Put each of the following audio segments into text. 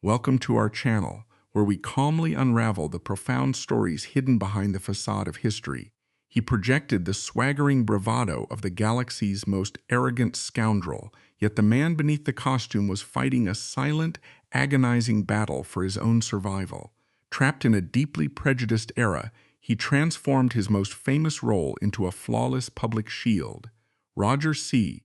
Welcome to our channel, where we calmly unravel the profound stories hidden behind the facade of history. He projected the swaggering bravado of the galaxy's most arrogant scoundrel, yet the man beneath the costume was fighting a silent, agonizing battle for his own survival. Trapped in a deeply prejudiced era, he transformed his most famous role into a flawless public shield. Roger C.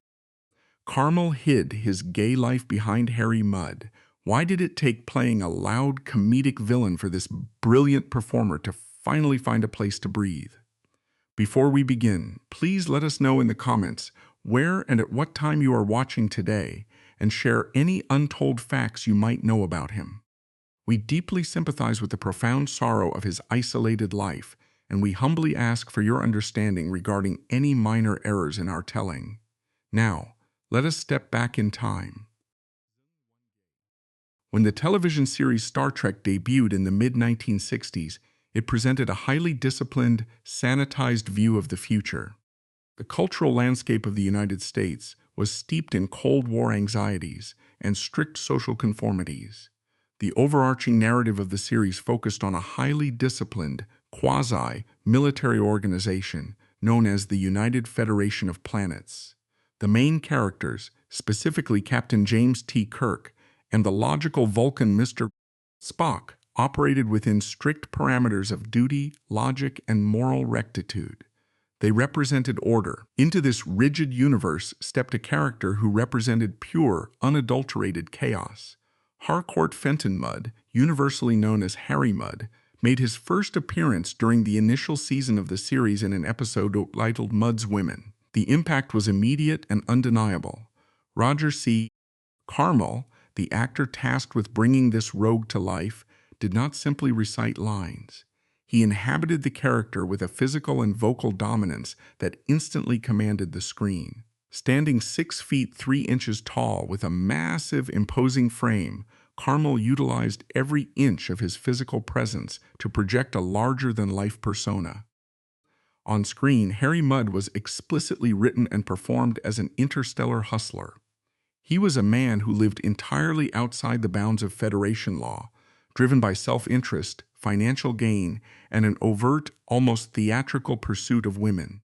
Carmel hid his gay life behind Harry Mudd. Why did it take playing a loud, comedic villain for this brilliant performer to finally find a place to breathe? Before we begin, please let us know in the comments where and at what time you are watching today, and share any untold facts you might know about him. We deeply sympathize with the profound sorrow of his isolated life, and we humbly ask for your understanding regarding any minor errors in our telling. Now, let us step back in time. When the television series Star Trek debuted in the mid-1960s, it presented a highly disciplined, sanitized view of the future. The cultural landscape of the United States was steeped in Cold War anxieties and strict social conformities. The overarching narrative of the series focused on a highly disciplined, quasi-military organization known as the United Federation of Planets. The main characters, specifically Captain James T. Kirk and the logical Vulcan Mr. Spock, operated within strict parameters of duty, logic, and moral rectitude. They represented order. Into this rigid universe stepped a character who represented pure, unadulterated chaos. Harcourt Fenton Mudd, universally known as Harry Mudd, made his first appearance during the initial season of the series in an episode titled Mudd's Women. The impact was immediate and undeniable. Roger C. Carmel, the actor tasked with bringing this rogue to life, did not simply recite lines. He inhabited the character with a physical and vocal dominance that instantly commanded the screen. Standing 6 feet 3 inches tall with a massive, imposing frame, Carmel utilized every inch of his physical presence to project a larger-than-life persona. On screen, Harry Mudd was explicitly written and performed as an interstellar hustler. He was a man who lived entirely outside the bounds of Federation law, driven by self-interest, financial gain, and an overt, almost theatrical pursuit of women.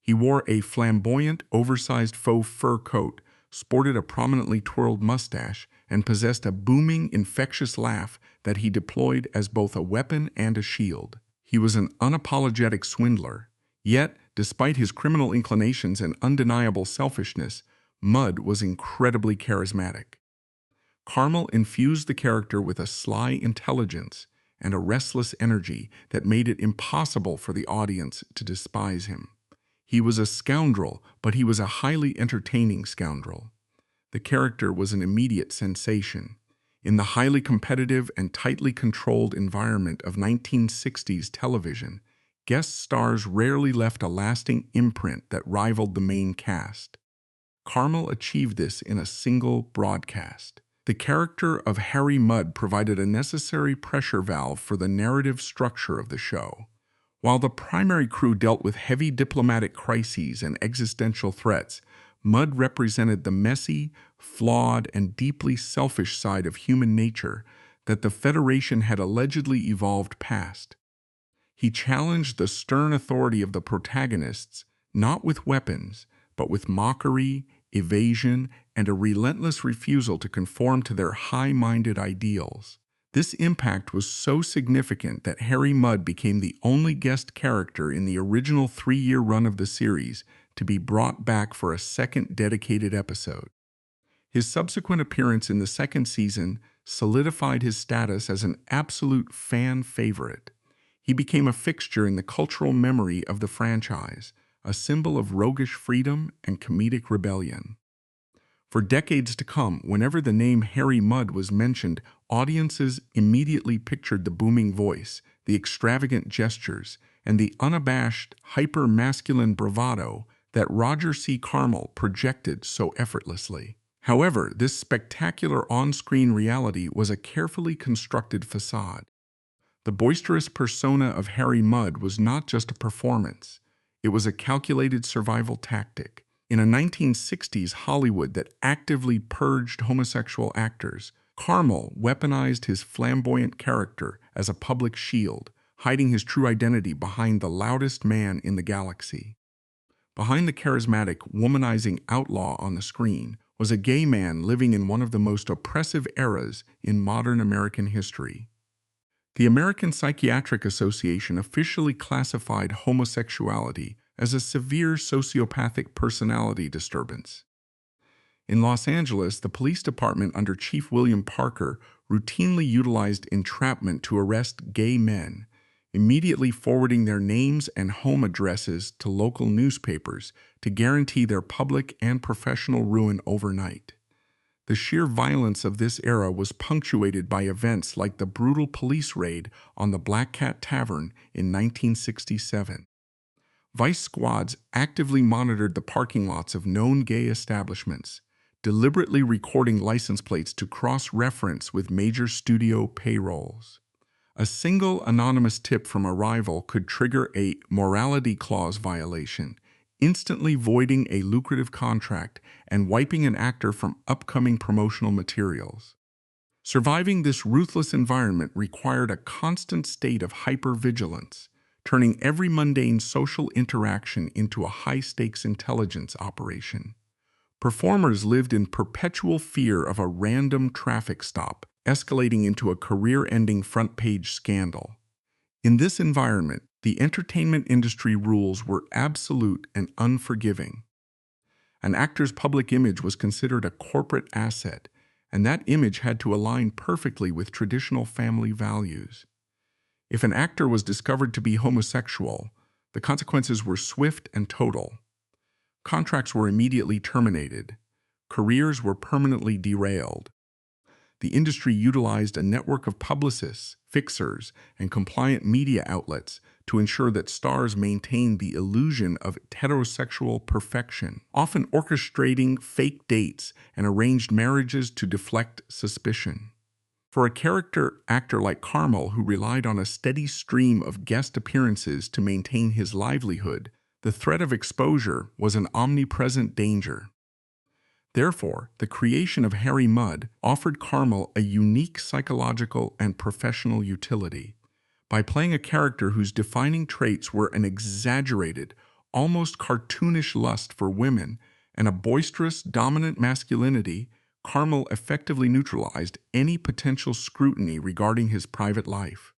He wore a flamboyant, oversized faux fur coat, sported a prominently twirled mustache, and possessed a booming, infectious laugh that he deployed as both a weapon and a shield. He was an unapologetic swindler. Yet, despite his criminal inclinations and undeniable selfishness, Mudd was incredibly charismatic. Carmel infused the character with a sly intelligence and a restless energy that made it impossible for the audience to despise him. He was a scoundrel, but he was a highly entertaining scoundrel. The character was an immediate sensation. In the highly competitive and tightly controlled environment of 1960s television, guest stars rarely left a lasting imprint that rivaled the main cast. Carmel achieved this in a single broadcast. The character of Harry Mudd provided a necessary pressure valve for the narrative structure of the show. While the primary crew dealt with heavy diplomatic crises and existential threats, Mudd represented the messy, flawed, and deeply selfish side of human nature that the Federation had allegedly evolved past. He challenged the stern authority of the protagonists, not with weapons, but with mockery, evasion, and a relentless refusal to conform to their high-minded ideals. This impact was so significant that Harry Mudd became the only guest character in the original 3-year run of the series to be brought back for a second dedicated episode. His subsequent appearance in the second season solidified his status as an absolute fan favorite. He became a fixture in the cultural memory of the franchise, a symbol of roguish freedom and comedic rebellion. For decades to come, whenever the name Harry Mudd was mentioned, audiences immediately pictured the booming voice, the extravagant gestures, and the unabashed, hyper-masculine bravado that Roger C. Carmel projected so effortlessly. However, this spectacular on-screen reality was a carefully constructed facade. The boisterous persona of Harry Mudd was not just a performance. It was a calculated survival tactic. In a 1960s Hollywood that actively purged homosexual actors, Carmel weaponized his flamboyant character as a public shield, hiding his true identity behind the loudest man in the galaxy. Behind the charismatic, womanizing outlaw on the screen was a gay man living in one of the most oppressive eras in modern American history. The American Psychiatric Association officially classified homosexuality as a severe sociopathic personality disturbance. In Los Angeles, the police department under Chief William Parker routinely utilized entrapment to arrest gay men, immediately forwarding their names and home addresses to local newspapers to guarantee their public and professional ruin overnight. The sheer violence of this era was punctuated by events like the brutal police raid on the Black Cat Tavern in 1967. Vice squads actively monitored the parking lots of known gay establishments, deliberately recording license plates to cross-reference with major studio payrolls. A single anonymous tip from a rival could trigger a morality clause violation, instantly voiding a lucrative contract and wiping an actor from upcoming promotional materials. Surviving this ruthless environment required a constant state of hypervigilance, turning every mundane social interaction into a high-stakes intelligence operation. Performers lived in perpetual fear of a random traffic stop, escalating into a career-ending front-page scandal. In this environment, the entertainment industry rules were absolute and unforgiving. An actor's public image was considered a corporate asset, and that image had to align perfectly with traditional family values. If an actor was discovered to be homosexual, the consequences were swift and total. Contracts were immediately terminated. Careers were permanently derailed. The industry utilized a network of publicists, fixers, and compliant media outlets to ensure that stars maintained the illusion of heterosexual perfection, often orchestrating fake dates and arranged marriages to deflect suspicion. For a character actor like Carmel, who relied on a steady stream of guest appearances to maintain his livelihood, the threat of exposure was an omnipresent danger. Therefore, the creation of Harry Mudd offered Carmel a unique psychological and professional utility. By playing a character whose defining traits were an exaggerated, almost cartoonish lust for women and a boisterous, dominant masculinity, Carmel effectively neutralized any potential scrutiny regarding his private life.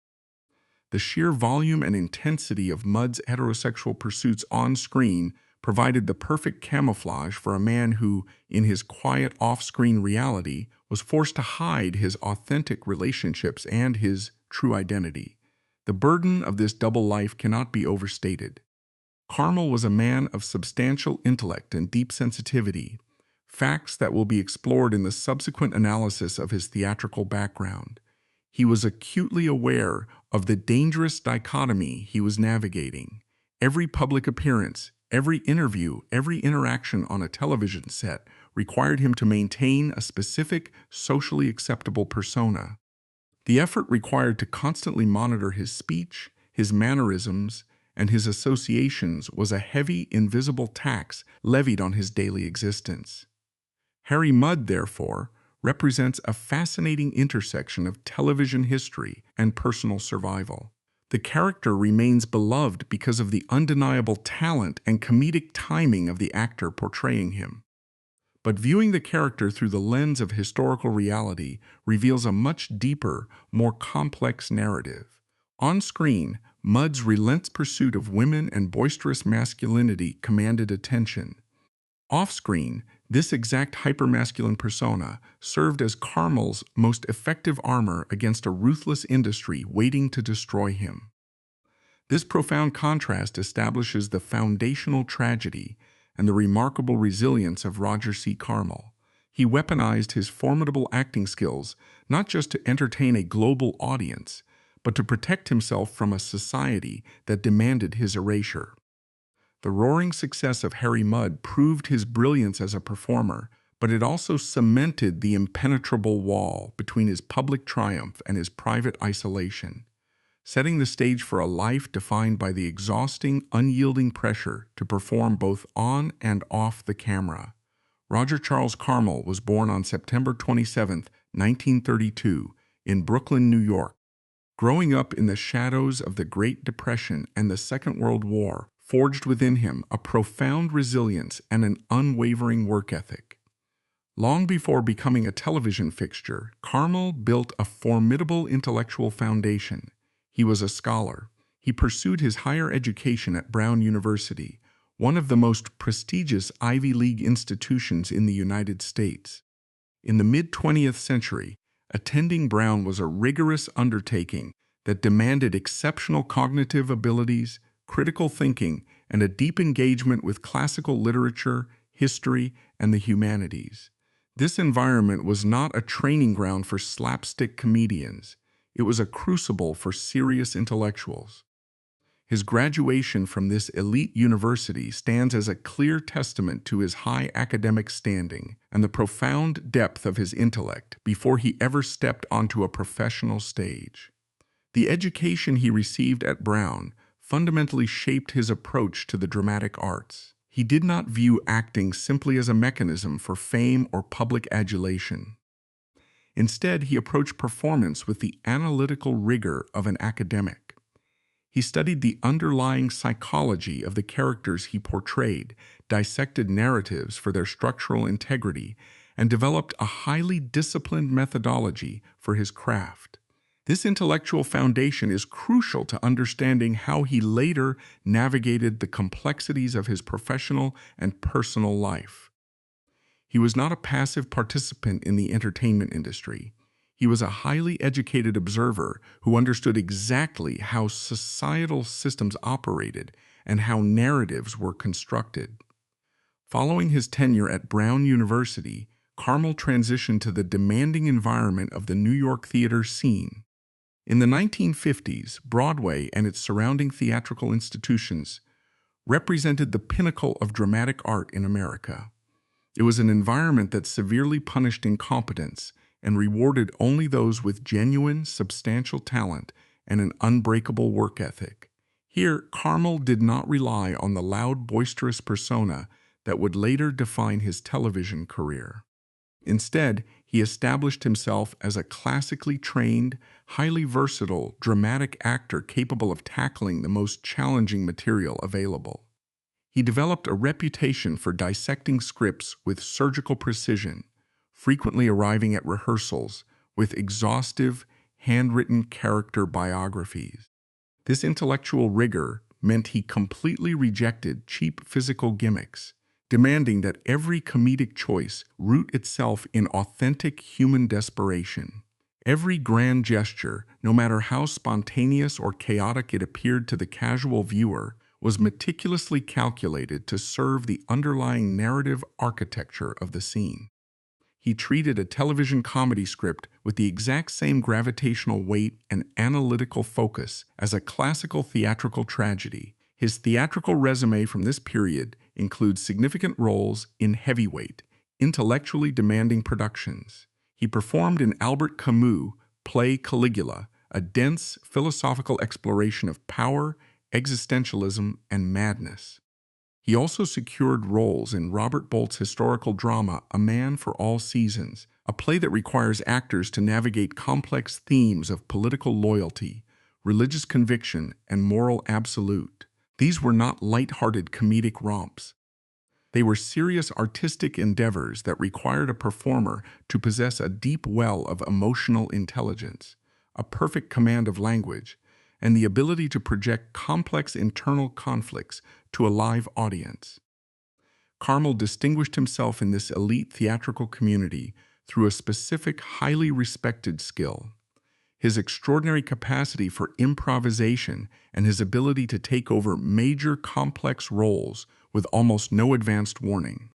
The sheer volume and intensity of Mudd's heterosexual pursuits on screen provided the perfect camouflage for a man who, in his quiet off-screen reality, was forced to hide his authentic relationships and his true identity. The burden of this double life cannot be overstated. Carmel was a man of substantial intellect and deep sensitivity, facts that will be explored in the subsequent analysis of his theatrical background. He was acutely aware of the dangerous dichotomy he was navigating. Every public appearance, every interview, every interaction on a television set required him to maintain a specific, socially acceptable persona. The effort required to constantly monitor his speech, his mannerisms, and his associations was a heavy, invisible tax levied on his daily existence. Harry Mudd, therefore, represents a fascinating intersection of television history and personal survival. The character remains beloved because of the undeniable talent and comedic timing of the actor portraying him. But viewing the character through the lens of historical reality reveals a much deeper, more complex narrative. On screen, Mudd's relentless pursuit of women and boisterous masculinity commanded attention. Off-screen, this exact hypermasculine persona served as Carmel's most effective armor against a ruthless industry waiting to destroy him. This profound contrast establishes the foundational tragedy and the remarkable resilience of Roger C. Carmel. He weaponized his formidable acting skills not just to entertain a global audience, but to protect himself from a society that demanded his erasure. The roaring success of Harry Mudd proved his brilliance as a performer, but it also cemented the impenetrable wall between his public triumph and his private isolation, setting the stage for a life defined by the exhausting, unyielding pressure to perform both on and off the camera. Roger Charles Carmel was born on September 27, 1932, in Brooklyn, New York. Growing up in the shadows of the Great Depression and the Second World War forged within him a profound resilience and an unwavering work ethic. Long before becoming a television fixture, Carmel built a formidable intellectual foundation. He was a scholar. He pursued his higher education at Brown University, one of the most prestigious Ivy League institutions in the United States. In the mid-20th century, attending Brown was a rigorous undertaking that demanded exceptional cognitive abilities, critical thinking, and a deep engagement with classical literature, history, and the humanities. This environment was not a training ground for slapstick comedians. It was a crucible for serious intellectuals. His graduation from this elite university stands as a clear testament to his high academic standing and the profound depth of his intellect before he ever stepped onto a professional stage. The education he received at Brown fundamentally shaped his approach to the dramatic arts. He did not view acting simply as a mechanism for fame or public adulation. Instead, he approached performance with the analytical rigor of an academic. He studied the underlying psychology of the characters he portrayed, dissected narratives for their structural integrity, and developed a highly disciplined methodology for his craft. This intellectual foundation is crucial to understanding how he later navigated the complexities of his professional and personal life. He was not a passive participant in the entertainment industry. He was a highly educated observer who understood exactly how societal systems operated and how narratives were constructed. Following his tenure at Brown University, Carmel transitioned to the demanding environment of the New York theater scene. In the 1950s, Broadway and its surrounding theatrical institutions represented the pinnacle of dramatic art in America. It was an environment that severely punished incompetence and rewarded only those with genuine, substantial talent and an unbreakable work ethic. Here, Carmel did not rely on the loud, boisterous persona that would later define his television career. Instead, he established himself as a classically trained, highly versatile, dramatic actor capable of tackling the most challenging material available. He developed a reputation for dissecting scripts with surgical precision, frequently arriving at rehearsals with exhaustive, handwritten character biographies. This intellectual rigor meant he completely rejected cheap physical gimmicks, demanding that every comedic choice root itself in authentic human desperation. Every grand gesture, no matter how spontaneous or chaotic it appeared to the casual viewer, was meticulously calculated to serve the underlying narrative architecture of the scene. He treated a television comedy script with the exact same gravitational weight and analytical focus as a classical theatrical tragedy. His theatrical resume from this period includes significant roles in heavyweight, intellectually demanding productions. He performed in Albert Camus' play Caligula, a dense philosophical exploration of power, existentialism, and madness. He also secured roles in Robert Bolt's historical drama A Man for All Seasons, a play that requires actors to navigate complex themes of political loyalty, religious conviction, and moral absolute. These were not light-hearted comedic romps. They were serious artistic endeavors that required a performer to possess a deep well of emotional intelligence, a perfect command of language, and the ability to project complex internal conflicts to a live audience. Carmel distinguished himself in this elite theatrical community through a specific, highly respected skill. His extraordinary capacity for improvisation and his ability to take over major complex roles with almost no advanced warning.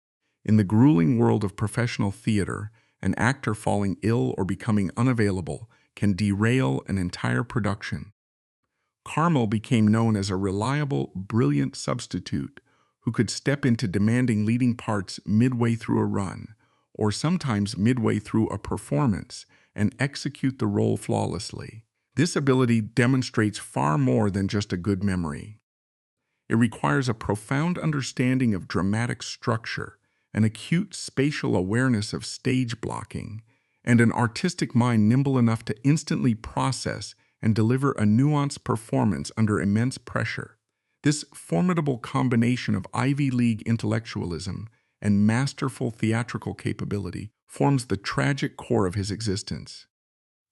In the grueling world of professional theater, an actor falling ill or becoming unavailable can derail an entire production. Carmel became known as a reliable, brilliant substitute who could step into demanding leading parts midway through a run, or sometimes midway through a performance, and execute the role flawlessly. This ability demonstrates far more than just a good memory. It requires a profound understanding of dramatic structure, an acute spatial awareness of stage blocking, and an artistic mind nimble enough to instantly process and deliver a nuanced performance under immense pressure. This formidable combination of Ivy League intellectualism and masterful theatrical capability forms the tragic core of his existence.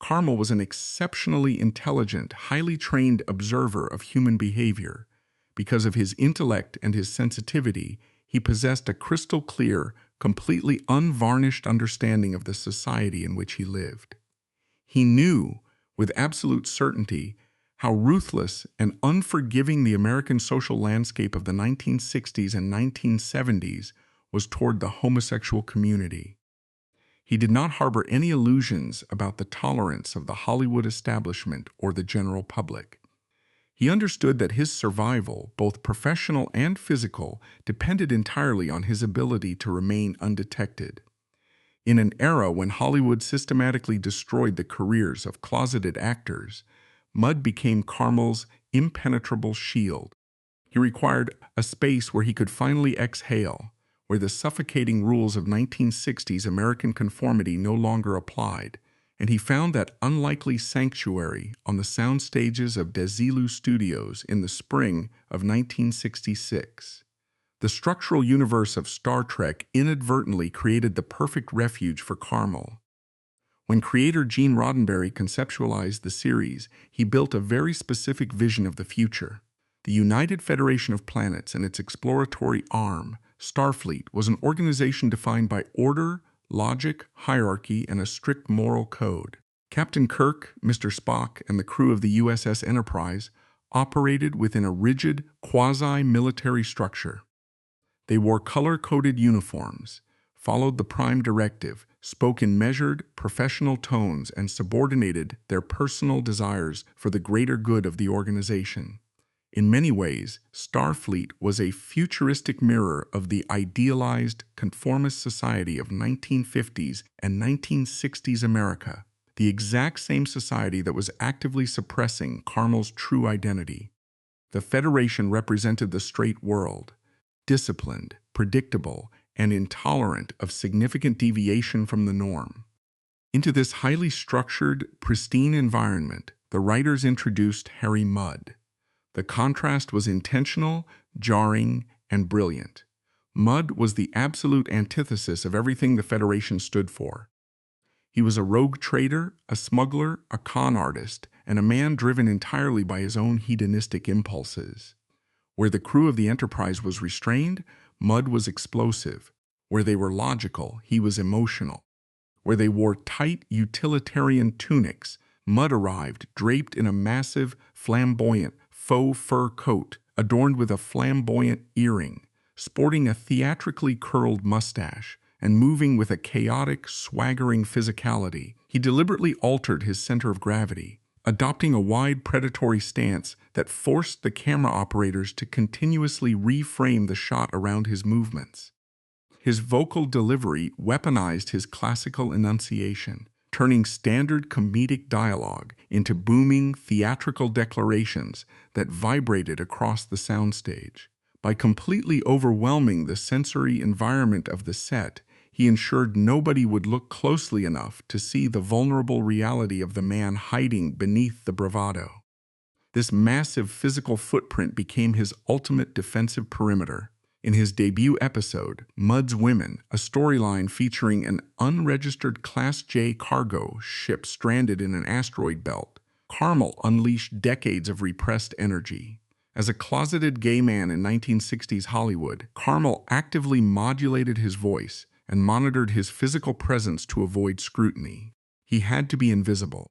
Carmel was an exceptionally intelligent, highly trained observer of human behavior. Because of his intellect and his sensitivity, he possessed a crystal clear, completely unvarnished understanding of the society in which he lived. He knew, with absolute certainty, how ruthless and unforgiving the American social landscape of the 1960s and 1970s was toward the homosexual community. He did not harbor any illusions about the tolerance of the Hollywood establishment or the general public. He understood that his survival, both professional and physical, depended entirely on his ability to remain undetected. In an era when Hollywood systematically destroyed the careers of closeted actors, Mudd became Carmel's impenetrable shield. He required a space where he could finally exhale, where the suffocating rules of 1960s American conformity no longer applied, and he found that unlikely sanctuary on the sound stages of Desilu Studios in the spring of 1966. The structural universe of Star Trek inadvertently created the perfect refuge for Carmel. When creator Gene Roddenberry conceptualized the series, he built a very specific vision of the future. The United Federation of Planets and its exploratory arm, Starfleet, was an organization defined by order, logic, hierarchy, and a strict moral code. Captain Kirk, Mr. Spock, and the crew of the USS Enterprise operated within a rigid, quasi-military structure. They wore color-coded uniforms, followed the Prime Directive, spoke in measured, professional tones, and subordinated their personal desires for the greater good of the organization. In many ways, Starfleet was a futuristic mirror of the idealized, conformist society of 1950s and 1960s America, the exact same society that was actively suppressing Carmel's true identity. The Federation represented the straight world, disciplined, predictable, and intolerant of significant deviation from the norm. Into this highly structured, pristine environment, the writers introduced Harry Mudd. The contrast was intentional, jarring, and brilliant. Mudd was the absolute antithesis of everything the Federation stood for. He was a rogue trader, a smuggler, a con artist, and a man driven entirely by his own hedonistic impulses. Where the crew of the Enterprise was restrained, Mudd was explosive. Where they were logical, he was emotional. Where they wore tight, utilitarian tunics, Mudd arrived draped in a massive, flamboyant, faux fur coat adorned with a flamboyant earring, sporting a theatrically curled mustache, and moving with a chaotic, swaggering physicality. He deliberately altered his center of gravity, adopting a wide predatory stance that forced the camera operators to continuously reframe the shot around his movements. His vocal delivery weaponized his classical enunciation, turning standard comedic dialogue into booming theatrical declarations that vibrated across the soundstage. By completely overwhelming the sensory environment of the set, he ensured nobody would look closely enough to see the vulnerable reality of the man hiding beneath the bravado. This massive physical footprint became his ultimate defensive perimeter. In his debut episode, Mudd's Women, a storyline featuring an unregistered Class J cargo ship stranded in an asteroid belt, Carmel unleashed decades of repressed energy. As a closeted gay man in 1960s Hollywood, Carmel actively modulated his voice and monitored his physical presence to avoid scrutiny. He had to be invisible.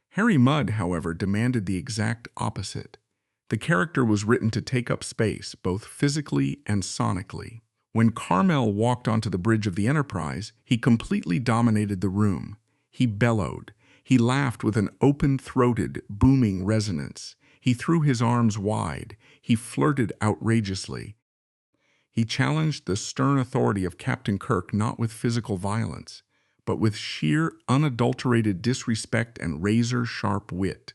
Harry Mudd, however, demanded the exact opposite. The character was written to take up space, both physically and sonically. When Carmel walked onto the bridge of the Enterprise, he completely dominated the room. He bellowed. He laughed with an open-throated, booming resonance. He threw his arms wide. He flirted outrageously. He challenged the stern authority of Captain Kirk not with physical violence, but with sheer, unadulterated disrespect and razor-sharp wit.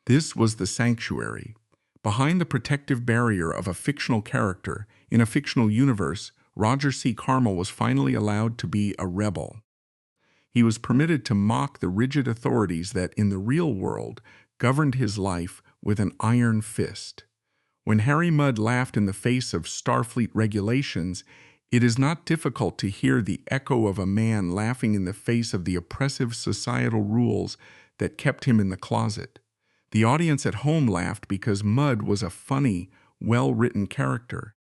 This was the sanctuary. Behind the protective barrier of a fictional character, in a fictional universe, Roger C. Carmel was finally allowed to be a rebel. He was permitted to mock the rigid authorities that, in the real world, governed his life with an iron fist. When Harry Mudd laughed in the face of Starfleet regulations, it is not difficult to hear the echo of a man laughing in the face of the oppressive societal rules that kept him in the closet. The audience at home laughed because Mudd was a funny, well-written character.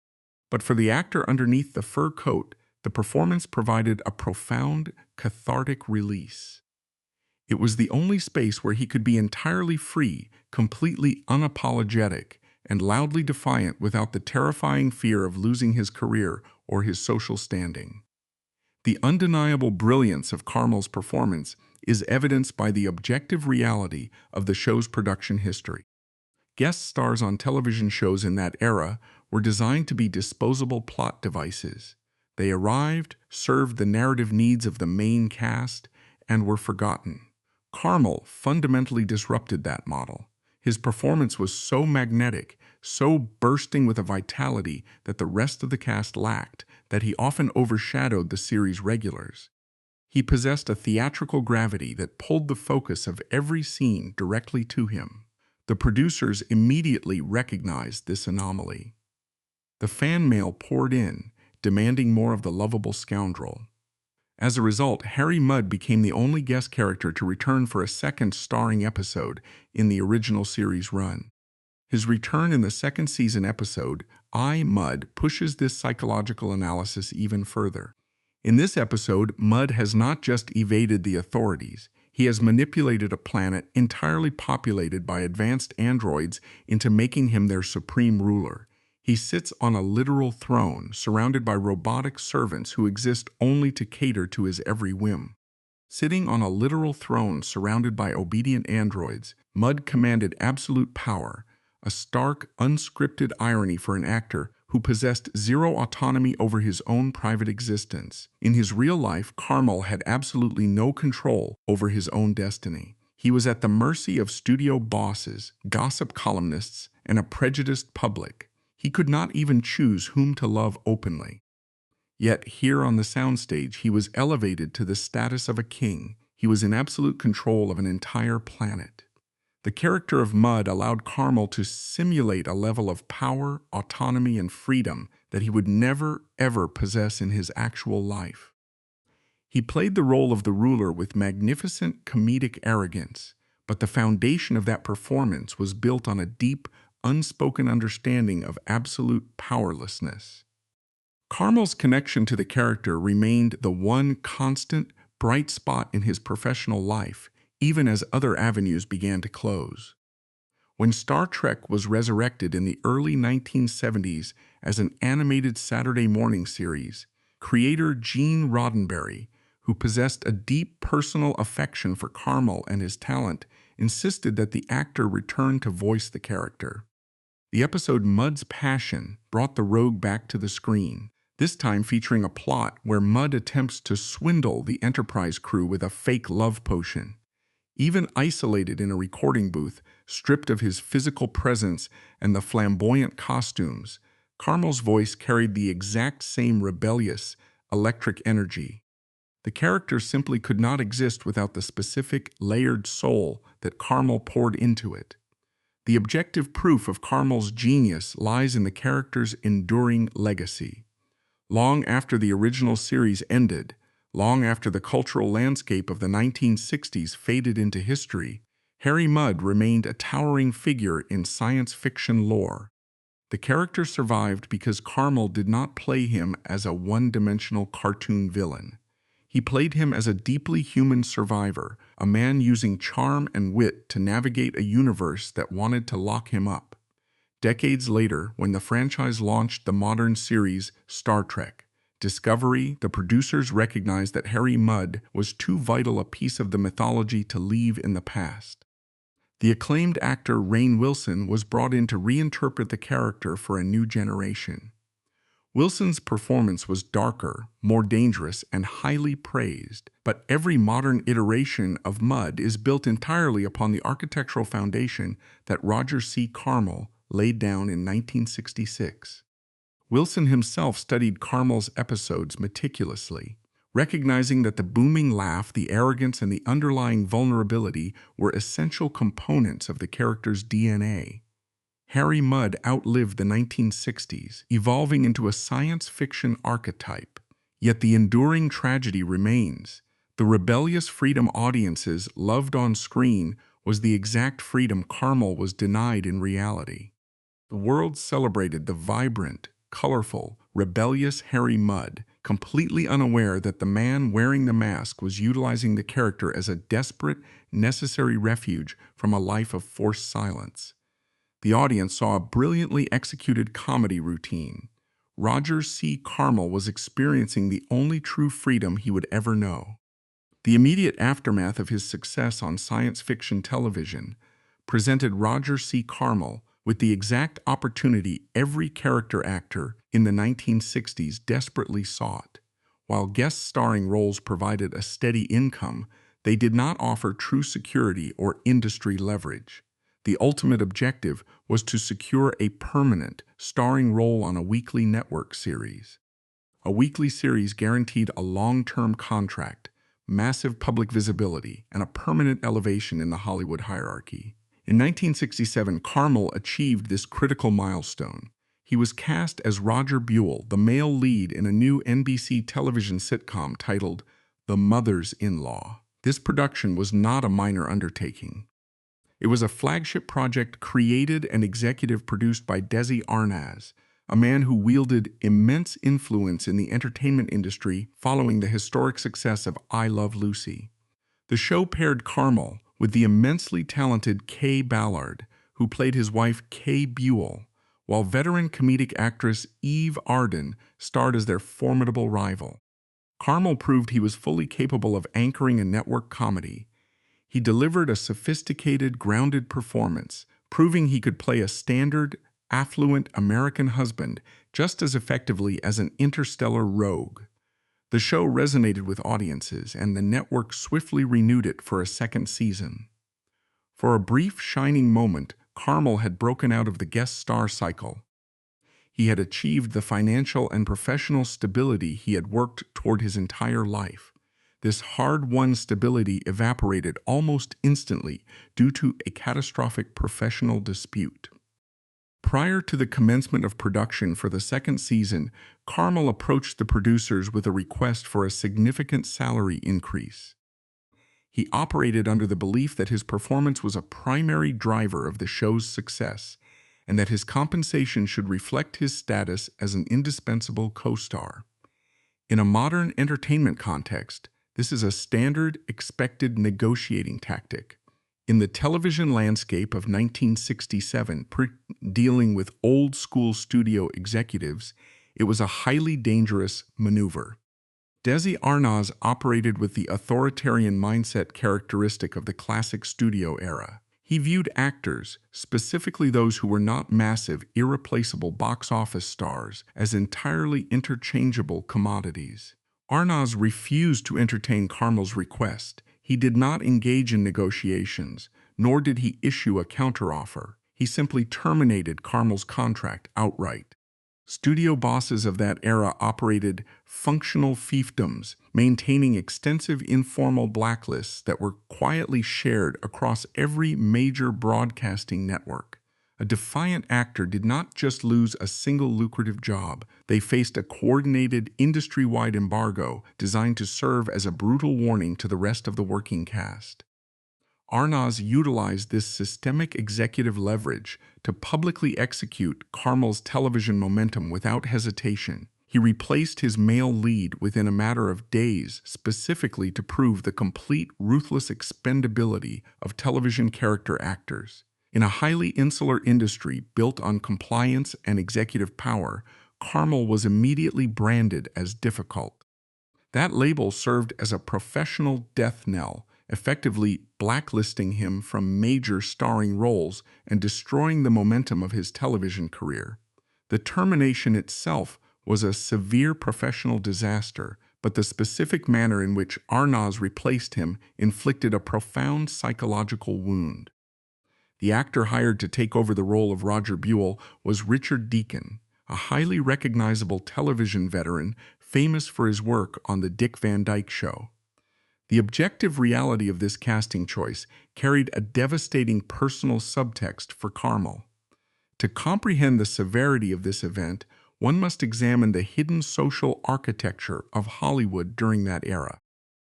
But for the actor underneath the fur coat, the performance provided a profound, cathartic release. It was the only space where he could be entirely free, completely unapologetic, and loudly defiant without the terrifying fear of losing his career or his social standing. The undeniable brilliance of Carmel's performance is evidenced by the objective reality of the show's production history. Guest stars on television shows in that era were designed to be disposable plot devices. They arrived, served the narrative needs of the main cast, and were forgotten. Carmel fundamentally disrupted that model. His performance was so magnetic, so bursting with a vitality that the rest of the cast lacked, that he often overshadowed the series' regulars. He possessed a theatrical gravity that pulled the focus of every scene directly to him. The producers immediately recognized this anomaly. The fan mail poured in, demanding more of the lovable scoundrel. As a result, Harry Mudd became the only guest character to return for a second starring episode in the original series run. His return in the second season episode, I, Mudd, pushes this psychological analysis even further. In this episode, Mudd has not just evaded the authorities, he has manipulated a planet entirely populated by advanced androids into making him their supreme ruler. He sits on a literal throne, surrounded by robotic servants who exist only to cater to his every whim. Sitting on a literal throne surrounded by obedient androids, Mudd commanded absolute power, a stark, unscripted irony for an actor who possessed zero autonomy over his own private existence. In his real life, Carmel had absolutely no control over his own destiny. He was at the mercy of studio bosses, gossip columnists, and a prejudiced public. He could not even choose whom to love openly. Yet here on the soundstage, he was elevated to the status of a king. He was in absolute control of an entire planet. The character of Mudd allowed Carmel to simulate a level of power, autonomy, and freedom that he would never, ever possess in his actual life. He played the role of the ruler with magnificent comedic arrogance, but the foundation of that performance was built on a deep, unspoken understanding of absolute powerlessness. Carmel's connection to the character remained the one constant, bright spot in his professional life, even as other avenues began to close. When Star Trek was resurrected in the early 1970s as an animated Saturday morning series, creator Gene Roddenberry, who possessed a deep personal affection for Carmel and his talent, insisted that the actor return to voice the character. The episode Mudd's Passion brought the rogue back to the screen, this time featuring a plot where Mudd attempts to swindle the Enterprise crew with a fake love potion. Even isolated in a recording booth, stripped of his physical presence and the flamboyant costumes, Carmel's voice carried the exact same rebellious, electric energy. The character simply could not exist without the specific, layered soul that Carmel poured into it. The objective proof of Carmel's genius lies in the character's enduring legacy. Long after the original series ended, long after the cultural landscape of the 1960s faded into history, Harry Mudd remained a towering figure in science fiction lore. The character survived because Carmel did not play him as a one-dimensional cartoon villain. He played him as a deeply human survivor, a man using charm and wit to navigate a universe that wanted to lock him up. Decades later, when the franchise launched the modern series Star Trek Discovery, the producers recognized that Harry Mudd was too vital a piece of the mythology to leave in the past. The acclaimed actor Rainn Wilson was brought in to reinterpret the character for a new generation. Wilson's performance was darker, more dangerous, and highly praised, but every modern iteration of Mudd is built entirely upon the architectural foundation that Roger C. Carmel laid down in 1966. Wilson himself studied Carmel's episodes meticulously. Recognizing that the booming laugh, the arrogance, and the underlying vulnerability were essential components of the character's DNA, Harry Mudd outlived the 1960s, evolving into a science fiction archetype. Yet the enduring tragedy remains. The rebellious freedom audiences loved on screen was the exact freedom Carmel was denied in reality. The world celebrated the vibrant, colorful, rebellious Harry Mudd, completely unaware that the man wearing the mask was utilizing the character as a desperate, necessary refuge from a life of forced silence. The audience saw a brilliantly executed comedy routine. Roger C. Carmel was experiencing the only true freedom he would ever know. The immediate aftermath of his success on science fiction television presented Roger C. Carmel with the exact opportunity every character actor in the 1960s desperately sought. While guest starring roles provided a steady income, they did not offer true security or industry leverage. The ultimate objective was to secure a permanent, starring role on a weekly network series. A weekly series guaranteed a long-term contract, massive public visibility, and a permanent elevation in the Hollywood hierarchy. In 1967, Carmel achieved this critical milestone. He was cast as Roger Buell, the male lead in a new NBC television sitcom titled The Mothers-in-Law. This production was not a minor undertaking. It was a flagship project created and executive produced by Desi Arnaz, a man who wielded immense influence in the entertainment industry following the historic success of I Love Lucy. The show paired Carmel with the immensely talented Kay Ballard, who played his wife Kay Buell, while veteran comedic actress Eve Arden starred as their formidable rival. Carmel proved he was fully capable of anchoring a network comedy. He delivered a sophisticated, grounded performance, proving he could play a standard, affluent American husband just as effectively as an interstellar rogue. The show resonated with audiences, and the network swiftly renewed it for a second season. For a brief, shining moment, Carmel had broken out of the guest star cycle. He had achieved the financial and professional stability he had worked toward his entire life. This hard-won stability evaporated almost instantly due to a catastrophic professional dispute. Prior to the commencement of production for the second season, Carmel approached the producers with a request for a significant salary increase. He operated under the belief that his performance was a primary driver of the show's success, and that his compensation should reflect his status as an indispensable co-star. In a modern entertainment context, this is a standard, expected negotiating tactic. In the television landscape of 1967, dealing with old-school studio executives, it was a highly dangerous maneuver. Desi Arnaz operated with the authoritarian mindset characteristic of the classic studio era. He viewed actors, specifically those who were not massive, irreplaceable box office stars, as entirely interchangeable commodities. Arnaz refused to entertain Carmel's request. He did not engage in negotiations, nor did he issue a counteroffer. He simply terminated Carmel's contract outright. Studio bosses of that era operated functional fiefdoms, maintaining extensive informal blacklists that were quietly shared across every major broadcasting network. A defiant actor did not just lose a single lucrative job, they faced a coordinated, industry-wide embargo designed to serve as a brutal warning to the rest of the working cast. Arnaz utilized this systemic executive leverage to publicly execute Carmel's television momentum without hesitation. He replaced his male lead within a matter of days, specifically to prove the complete ruthless expendability of television character actors. In a highly insular industry built on compliance and executive power, Carmel was immediately branded as difficult. That label served as a professional death knell, effectively blacklisting him from major starring roles and destroying the momentum of his television career. The termination itself was a severe professional disaster, but the specific manner in which Arnaz replaced him inflicted a profound psychological wound. The actor hired to take over the role of Roger Buell was Richard Deacon, a highly recognizable television veteran famous for his work on The Dick Van Dyke Show. The objective reality of this casting choice carried a devastating personal subtext for Carmel. To comprehend the severity of this event, one must examine the hidden social architecture of Hollywood during that era.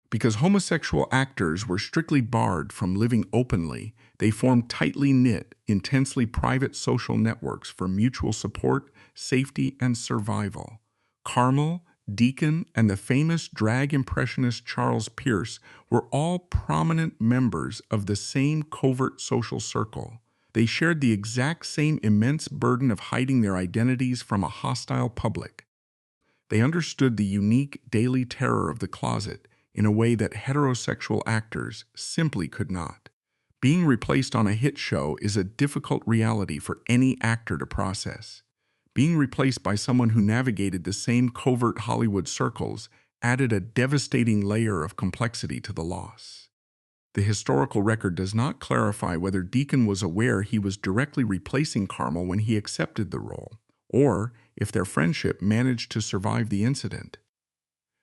Because homosexual actors were strictly barred from living openly, they formed tightly knit, intensely private social networks for mutual support, safety, and survival. Carmel, Deacon, and the famous drag impressionist Charles Pierce were all prominent members of the same covert social circle. They shared the exact same immense burden of hiding their identities from a hostile public. They understood the unique daily terror of the closet in a way that heterosexual actors simply could not. Being replaced on a hit show is a difficult reality for any actor to process. Being replaced by someone who navigated the same covert Hollywood circles added a devastating layer of complexity to the loss. The historical record does not clarify whether Deacon was aware he was directly replacing Carmel when he accepted the role, or if their friendship managed to survive the incident.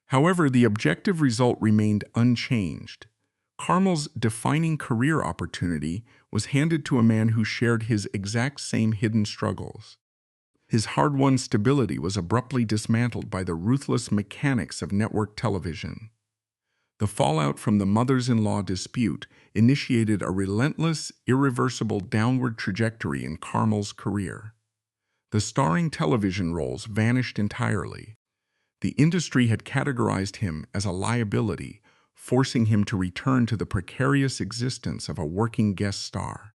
However, the objective result remained unchanged. Carmel's defining career opportunity was handed to a man who shared his exact same hidden struggles. His hard-won stability was abruptly dismantled by the ruthless mechanics of network television. The fallout from the mothers-in-law dispute initiated a relentless, irreversible downward trajectory in Carmel's career. The starring television roles vanished entirely. The industry had categorized him as a liability, forcing him to return to the precarious existence of a working guest star.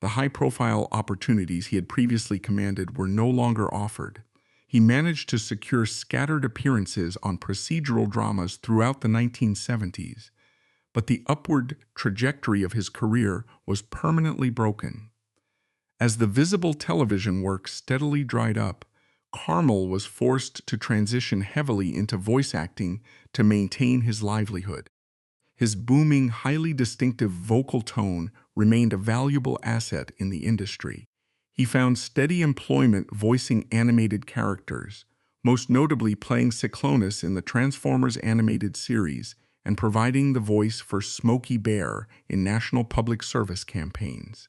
The high-profile opportunities he had previously commanded were no longer offered. He managed to secure scattered appearances on procedural dramas throughout the 1970s, but the upward trajectory of his career was permanently broken. As the visible television work steadily dried up, Carmel was forced to transition heavily into voice acting to maintain his livelihood. His booming, highly distinctive vocal tone remained a valuable asset in the industry. He found steady employment voicing animated characters, most notably playing Cyclonus in the Transformers animated series and providing the voice for Smokey Bear in national public service campaigns.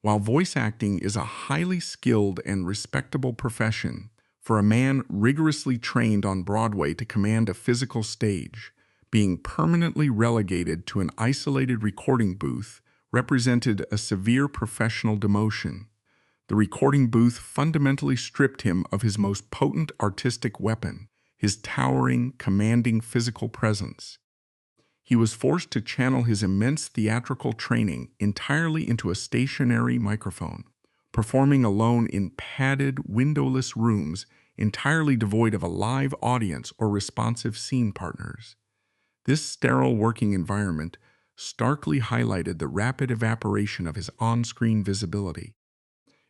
While voice acting is a highly skilled and respectable profession, for a man rigorously trained on Broadway to command a physical stage, being permanently relegated to an isolated recording booth represented a severe professional demotion. The recording booth fundamentally stripped him of his most potent artistic weapon, his towering, commanding physical presence. He was forced to channel his immense theatrical training entirely into a stationary microphone, performing alone in padded, windowless rooms entirely devoid of a live audience or responsive scene partners. This sterile working environment starkly highlighted the rapid evaporation of his on-screen visibility.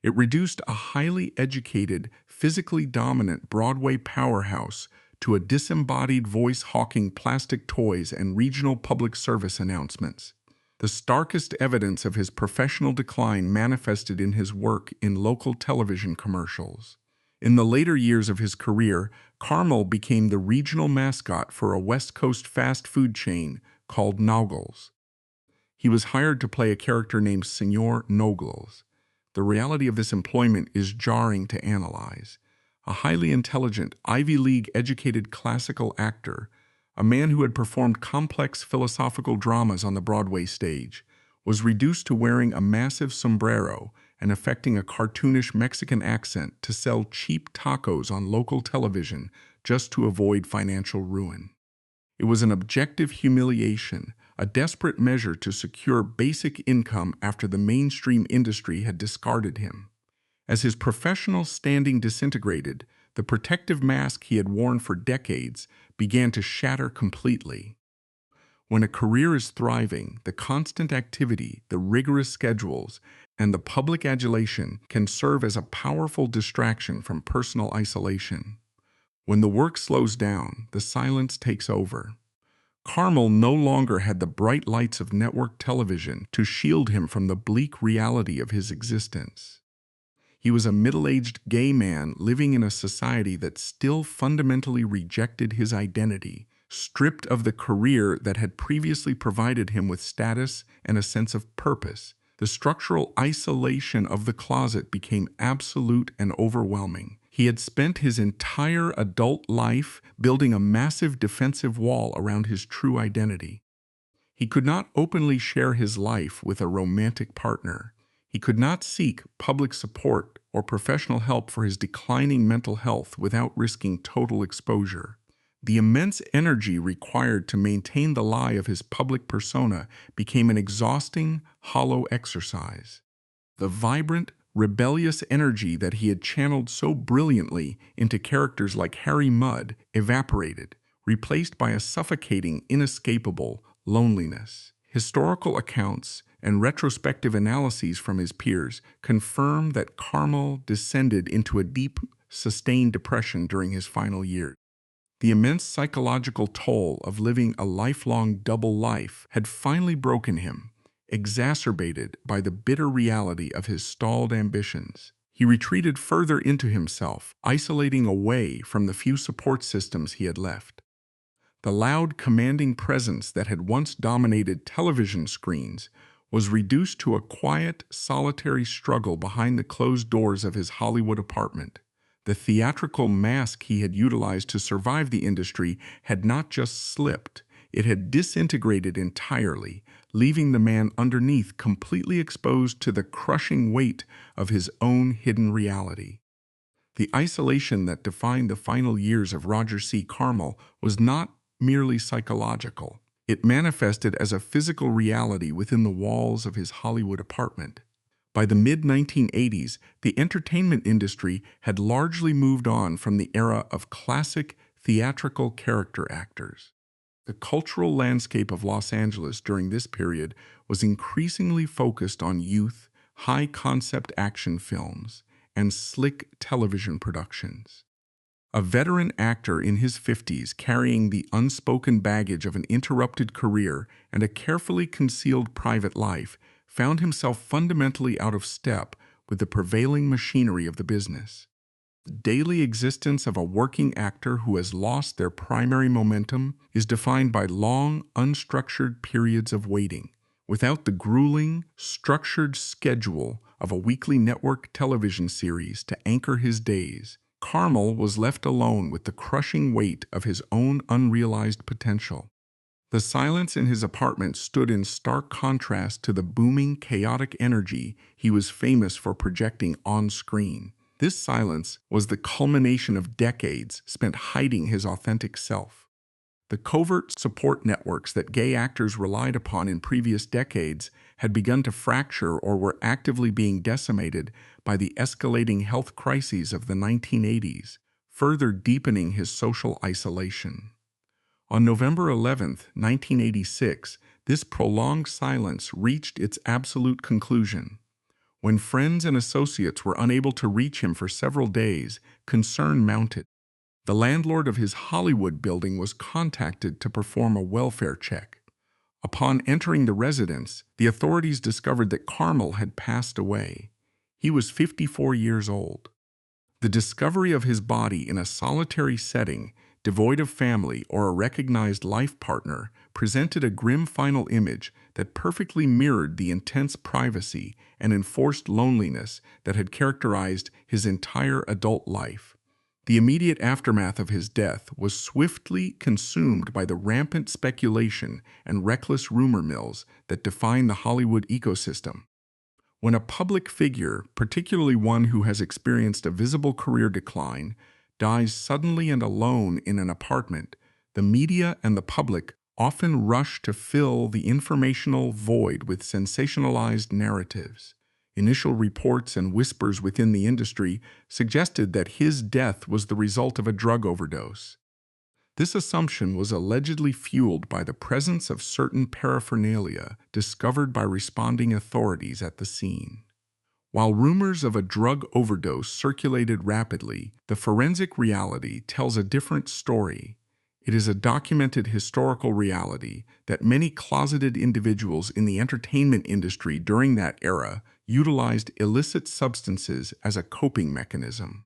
It reduced a highly educated, physically dominant Broadway powerhouse to a disembodied voice hawking plastic toys and regional public service announcements. The starkest evidence of his professional decline manifested in his work in local television commercials. In the later years of his career, Carmel became the regional mascot for a West Coast fast food chain called Noggles. He was hired to play a character named Senor Noggles. The reality of this employment is jarring to analyze. A highly intelligent, Ivy League-educated classical actor, a man who had performed complex philosophical dramas on the Broadway stage, was reduced to wearing a massive sombrero and affecting a cartoonish Mexican accent to sell cheap tacos on local television just to avoid financial ruin. It was an objective humiliation, a desperate measure to secure basic income after the mainstream industry had discarded him. As his professional standing disintegrated, the protective mask he had worn for decades began to shatter completely. When a career is thriving, the constant activity, the rigorous schedules, and the public adulation can serve as a powerful distraction from personal isolation. When the work slows down, the silence takes over. Carmel no longer had the bright lights of network television to shield him from the bleak reality of his existence. He was a middle-aged gay man living in a society that still fundamentally rejected his identity, stripped of the career that had previously provided him with status and a sense of purpose. The structural isolation of the closet became absolute and overwhelming. He had spent his entire adult life building a massive defensive wall around his true identity. He could not openly share his life with a romantic partner. He could not seek public support or professional help for his declining mental health without risking total exposure. The immense energy required to maintain the lie of his public persona became an exhausting, hollow exercise. The vibrant, rebellious energy that he had channeled so brilliantly into characters like Harry Mudd evaporated, replaced by a suffocating, inescapable loneliness. Historical accounts and retrospective analyses from his peers confirm that Carmel descended into a deep, sustained depression during his final years. The immense psychological toll of living a lifelong double life had finally broken him, exacerbated by the bitter reality of his stalled ambitions. He retreated further into himself, isolating away from the few support systems he had left. The loud, commanding presence that had once dominated television screens was reduced to a quiet, solitary struggle behind the closed doors of his Hollywood apartment. The theatrical mask he had utilized to survive the industry had not just slipped, it had disintegrated entirely, leaving the man underneath completely exposed to the crushing weight of his own hidden reality. The isolation that defined the final years of Roger C. Carmel was not merely psychological. It manifested as a physical reality within the walls of his Hollywood apartment. By the mid-1980s, the entertainment industry had largely moved on from the era of classic theatrical character actors. The cultural landscape of Los Angeles during this period was increasingly focused on youth, high-concept action films, and slick television productions. A veteran actor in his 50s carrying the unspoken baggage of an interrupted career and a carefully concealed private life found himself fundamentally out of step with the prevailing machinery of the business. The daily existence of a working actor who has lost their primary momentum is defined by long, unstructured periods of waiting. Without the grueling, structured schedule of a weekly network television series to anchor his days, Carmel was left alone with the crushing weight of his own unrealized potential. The silence in his apartment stood in stark contrast to the booming, chaotic energy he was famous for projecting on screen. This silence was the culmination of decades spent hiding his authentic self. The covert support networks that gay actors relied upon in previous decades had begun to fracture or were actively being decimated by the escalating health crises of the 1980s, further deepening his social isolation. On November 11, 1986, this prolonged silence reached its absolute conclusion. When friends and associates were unable to reach him for several days, concern mounted. The landlord of his Hollywood building was contacted to perform a welfare check. Upon entering the residence, the authorities discovered that Carmel had passed away. He was 54 years old. The discovery of his body in a solitary setting, devoid of family or a recognized life partner, presented a grim final image that perfectly mirrored the intense privacy and enforced loneliness that had characterized his entire adult life. The immediate aftermath of his death was swiftly consumed by the rampant speculation and reckless rumor mills that define the Hollywood ecosystem. When a public figure, particularly one who has experienced a visible career decline, dies suddenly and alone in an apartment, the media and the public often rush to fill the informational void with sensationalized narratives. Initial reports and whispers within the industry suggested that his death was the result of a drug overdose. This assumption was allegedly fueled by the presence of certain paraphernalia discovered by responding authorities at the scene. While rumors of a drug overdose circulated rapidly, the forensic reality tells a different story. It is a documented historical reality that many closeted individuals in the entertainment industry during that era utilized illicit substances as a coping mechanism.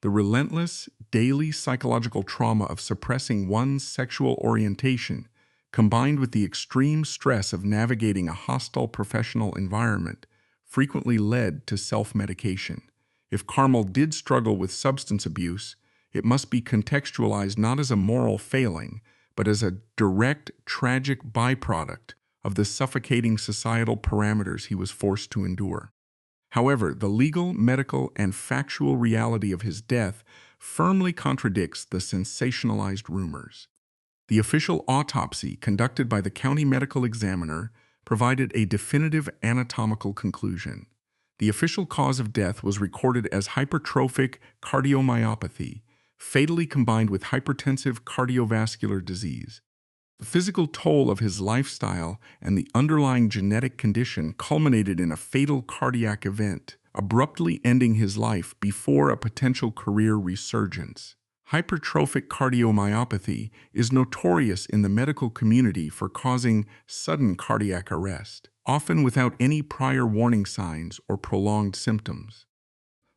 The relentless, daily psychological trauma of suppressing one's sexual orientation, combined with the extreme stress of navigating a hostile professional environment, frequently led to self-medication. If Carmel did struggle with substance abuse, it must be contextualized not as a moral failing, but as a direct, tragic byproduct of the suffocating societal parameters he was forced to endure. However, the legal, medical, and factual reality of his death firmly contradicts the sensationalized rumors. The official autopsy conducted by the county medical examiner provided a definitive anatomical conclusion. The official cause of death was recorded as hypertrophic cardiomyopathy, fatally combined with hypertensive cardiovascular disease. The physical toll of his lifestyle and the underlying genetic condition culminated in a fatal cardiac event, abruptly ending his life before a potential career resurgence. Hypertrophic cardiomyopathy is notorious in the medical community for causing sudden cardiac arrest, often without any prior warning signs or prolonged symptoms.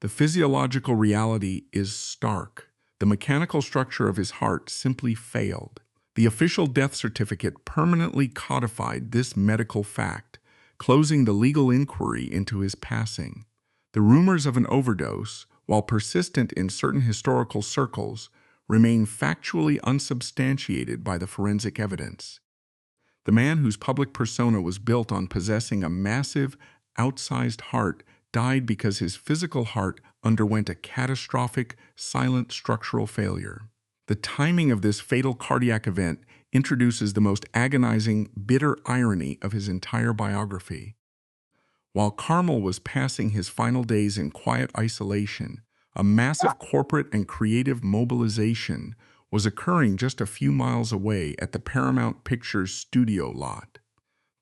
The physiological reality is stark. The mechanical structure of his heart simply failed. The official death certificate permanently codified this medical fact, closing the legal inquiry into his passing. The rumors of an overdose, while persistent in certain historical circles, remain factually unsubstantiated by the forensic evidence. The man whose public persona was built on possessing a massive, outsized heart died because his physical heart underwent a catastrophic, silent structural failure. The timing of this fatal cardiac event introduces the most agonizing, bitter irony of his entire biography. While Carmel was passing his final days in quiet isolation, a massive corporate and creative mobilization was occurring just a few miles away at the Paramount Pictures studio lot.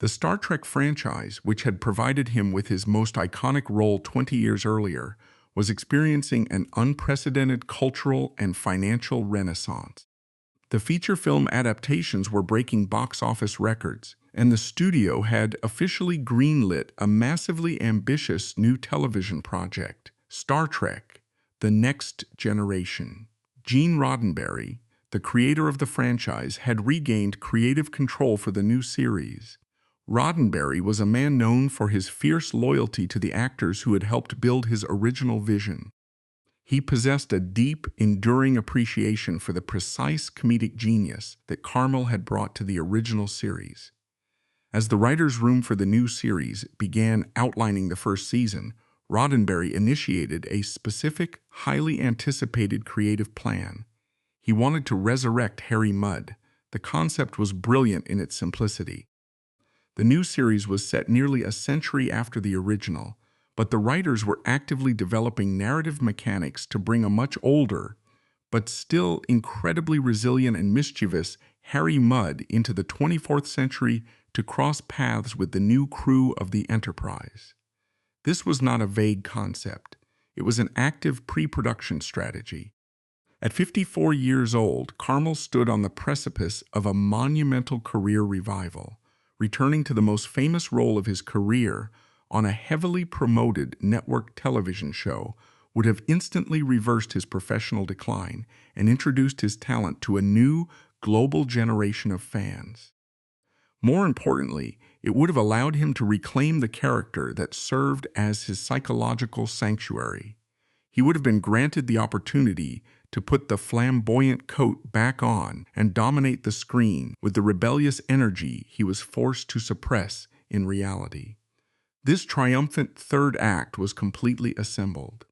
The Star Trek franchise, which had provided him with his most iconic role 20 years earlier, was experiencing an unprecedented cultural and financial renaissance. The feature film adaptations were breaking box office records, and the studio had officially greenlit a massively ambitious new television project, Star Trek: The Next Generation. Gene Roddenberry, the creator of the franchise, had regained creative control for the new series. Roddenberry was a man known for his fierce loyalty to the actors who had helped build his original vision. He possessed a deep, enduring appreciation for the precise comedic genius that Carmel had brought to the original series. As the writer's room for the new series began outlining the first season, Roddenberry initiated a specific, highly anticipated creative plan. He wanted to resurrect Harry Mudd. The concept was brilliant in its simplicity. The new series was set nearly a century after the original, but the writers were actively developing narrative mechanics to bring a much older, but still incredibly resilient and mischievous Harry Mudd into the 24th century to cross paths with the new crew of the Enterprise. This was not a vague concept. It was an active pre-production strategy. At 54 years old, Carmel stood on the precipice of a monumental career revival, returning to the most famous role of his career on a heavily promoted network television show would have instantly reversed his professional decline and introduced his talent to a new, global generation of fans. More importantly, it would have allowed him to reclaim the character that served as his psychological sanctuary. He would have been granted the opportunity to put the flamboyant coat back on and dominate the screen with the rebellious energy he was forced to suppress in reality. This triumphant third act was completely assembled.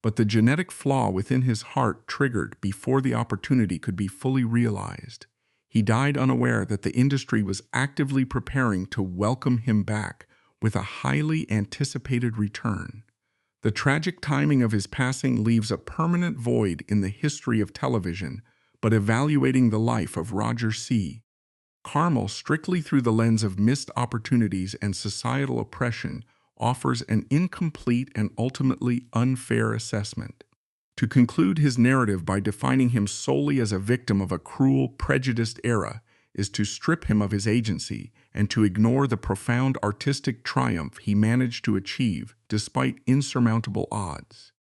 But the genetic flaw within his heart triggered before the opportunity could be fully realized. He died unaware that the industry was actively preparing to welcome him back with a highly anticipated return. The tragic timing of his passing leaves a permanent void in the history of television, but evaluating the life of Roger C. Carmel strictly through the lens of missed opportunities and societal oppression offers an incomplete and ultimately unfair assessment. To conclude his narrative by defining him solely as a victim of a cruel, prejudiced era is to strip him of his agency and to ignore the profound artistic triumph he managed to achieve despite insurmountable odds.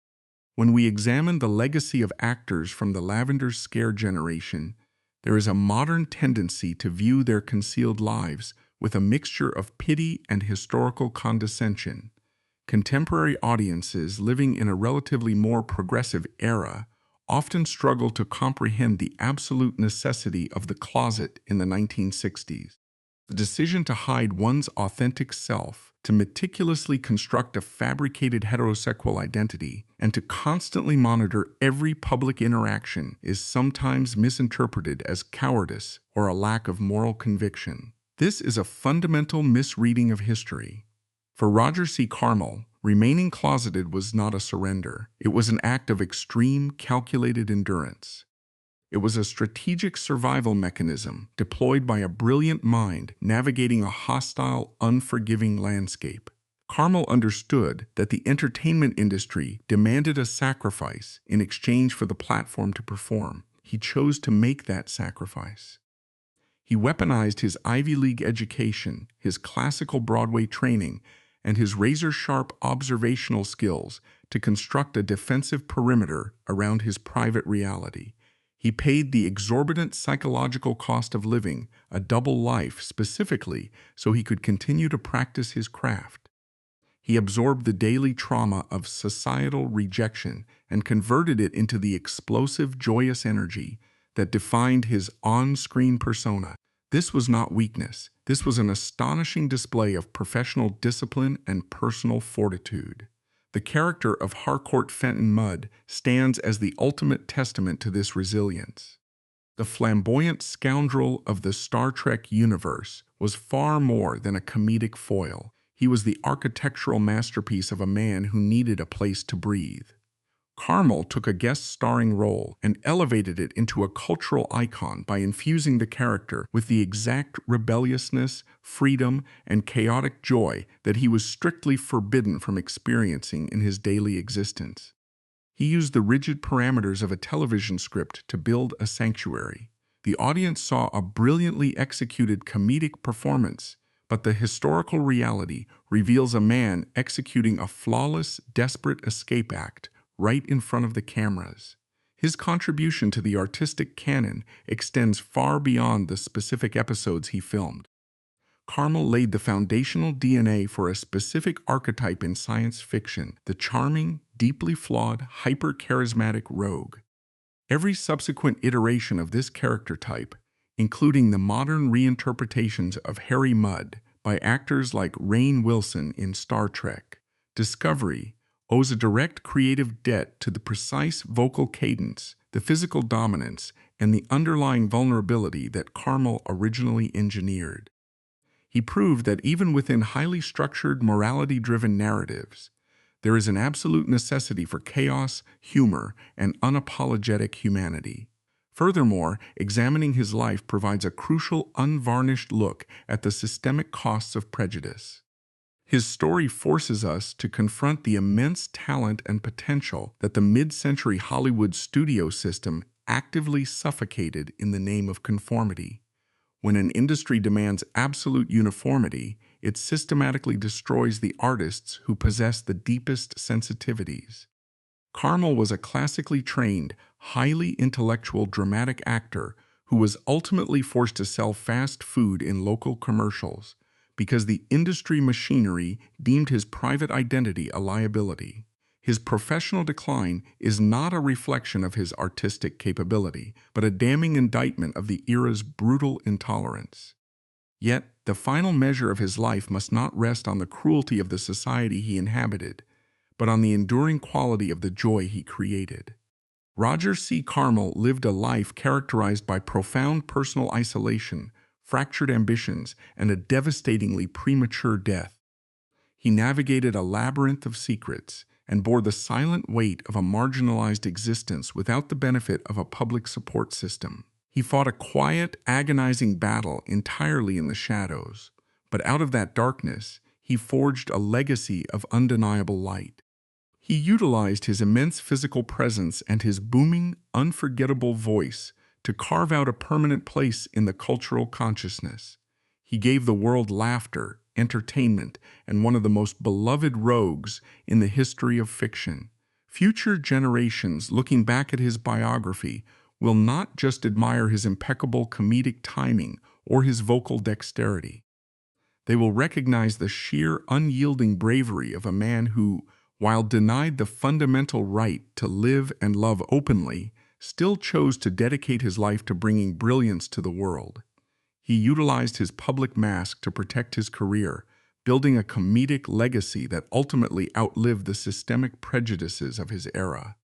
When we examine the legacy of actors from the Lavender Scare generation, there is a modern tendency to view their concealed lives with a mixture of pity and historical condescension. Contemporary audiences living in a relatively more progressive era often struggle to comprehend the absolute necessity of the closet in the 1960s. The decision to hide one's authentic self, to meticulously construct a fabricated heterosexual identity, and to constantly monitor every public interaction is sometimes misinterpreted as cowardice or a lack of moral conviction. This is a fundamental misreading of history. For Roger C. Carmel, remaining closeted was not a surrender. It was an act of extreme, calculated endurance. It was a strategic survival mechanism deployed by a brilliant mind navigating a hostile, unforgiving landscape. Carmel understood that the entertainment industry demanded a sacrifice in exchange for the platform to perform. He chose to make that sacrifice. He weaponized his Ivy League education, his classical Broadway training, and his razor-sharp observational skills to construct a defensive perimeter around his private reality. He paid the exorbitant psychological cost of living a double life specifically so he could continue to practice his craft. He absorbed the daily trauma of societal rejection and converted it into the explosive, joyous energy that defined his on-screen persona. This was not weakness. This was an astonishing display of professional discipline and personal fortitude. The character of Harcourt Fenton Mudd stands as the ultimate testament to this resilience. The flamboyant scoundrel of the Star Trek universe was far more than a comedic foil. He was the architectural masterpiece of a man who needed a place to breathe. Carmel took a guest-starring role and elevated it into a cultural icon by infusing the character with the exact rebelliousness, freedom, and chaotic joy that he was strictly forbidden from experiencing in his daily existence. He used the rigid parameters of a television script to build a sanctuary. The audience saw a brilliantly executed comedic performance, but the historical reality reveals a man executing a flawless, desperate escape act right in front of the cameras. His contribution to the artistic canon extends far beyond the specific episodes he filmed. Carmel laid the foundational DNA for a specific archetype in science fiction, the charming, deeply flawed, hyper-charismatic rogue. Every subsequent iteration of this character type, including the modern reinterpretations of Harry Mudd by actors like Rainn Wilson in Star Trek, Discovery, owes a direct creative debt to the precise vocal cadence, the physical dominance, and the underlying vulnerability that Carmel originally engineered. He proved that even within highly structured, morality-driven narratives, there is an absolute necessity for chaos, humor, and unapologetic humanity. Furthermore, examining his life provides a crucial, unvarnished look at the systemic costs of prejudice. His story forces us to confront the immense talent and potential that the mid-century Hollywood studio system actively suffocated in the name of conformity. When an industry demands absolute uniformity, it systematically destroys the artists who possess the deepest sensitivities. Carmel was a classically trained, highly intellectual dramatic actor who was ultimately forced to sell fast food in local commercials because the industry machinery deemed his private identity a liability. His professional decline is not a reflection of his artistic capability, but a damning indictment of the era's brutal intolerance. Yet, the final measure of his life must not rest on the cruelty of the society he inhabited, but on the enduring quality of the joy he created. Roger C. Carmel lived a life characterized by profound personal isolation, fractured ambitions, and a devastatingly premature death. He navigated a labyrinth of secrets and bore the silent weight of a marginalized existence without the benefit of a public support system. He fought a quiet, agonizing battle entirely in the shadows, but out of that darkness, he forged a legacy of undeniable light. He utilized his immense physical presence and his booming, unforgettable voice to carve out a permanent place in the cultural consciousness. He gave the world laughter, entertainment, and one of the most beloved rogues in the history of fiction. Future generations, looking back at his biography, will not just admire his impeccable comedic timing or his vocal dexterity. They will recognize the sheer, unyielding bravery of a man who, while denied the fundamental right to live and love openly, still chose to dedicate his life to bringing brilliance to the world. He utilized his public mask to protect his career, building a comedic legacy that ultimately outlived the systemic prejudices of his era.